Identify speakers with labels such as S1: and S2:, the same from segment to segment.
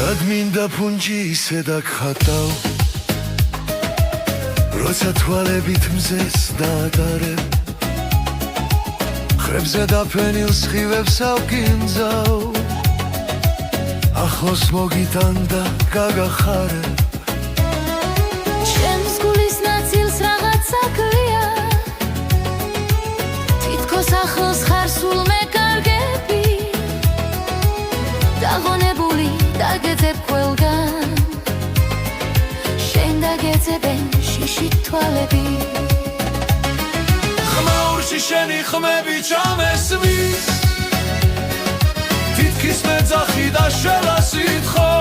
S1: მინდა ფუნჯი ისე დაგხატავ როცა თვალებით მზეს დაადარებ ხრებზე დაფენილ სხივებს ავკინძავ ახლოს მოგიტან და გაგახარებ
S2: ჩემს გულის ნაწილს რაღაცა გლია თითქოს ახლოს ხარ სულ მეკარგები დაღონებული დაგეძებ ყველგან შენ დაგეძებენ შიში თვალები
S1: ხმაურში შენი ხმები ჩამესმის თითქის მეძახი და შელასითხო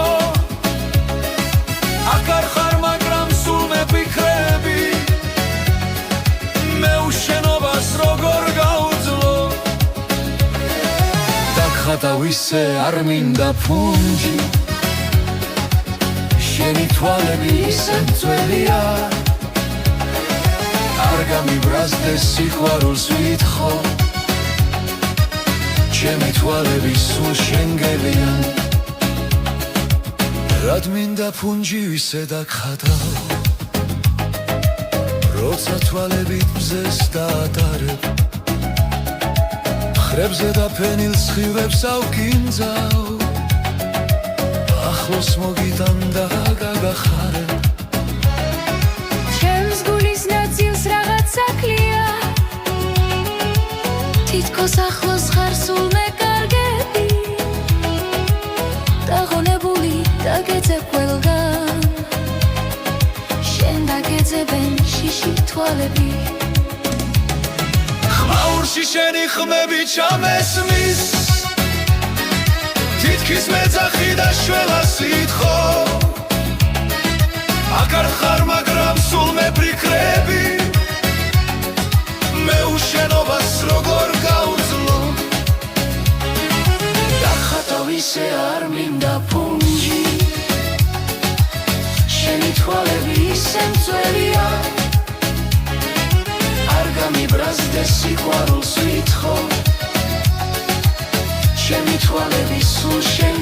S1: აქ არ ხარ მაგრამ სულ მეფიქრები მე უშენობას როგორ გაუძლო დაგხატავ ისე არ მინდა ფუნჯი შენი თვალები ისე მწველია არ გამიბრაზდეს სიყვარულს ვითხოვ ჩემი თვალები სულ შენ გელიან რად მინდა ფუნჯი ისე დაგხატავ როცა თვალებით მზეს დაადარებ ხრებზე დაფენილ სხივებს ავკინძავ ახლოს მოგიტან და გაგახარებ
S2: ჩემს გულის ნაწილს რაღაცა გლია თითქოს ახლოს ხარ სულ მეკარგები დაღონებული დაგეძებ ყველგან შენ დაგეძებენ შიში თვალები
S1: ხმაურში შენი ხმები ჩამესმის თითქის მეძახი და შველასითხო აქ არ ხარ მაგრამ სულ მეფიქრები მე უშენობას როგორ გაუძლო დაგხატავ ისე არ მინდა ფუნჯი შენი თვალები ისე მწველია არ გამიბრაზდეს სიყვარულს ვითხოვ ჩემი თვალები სულ შენ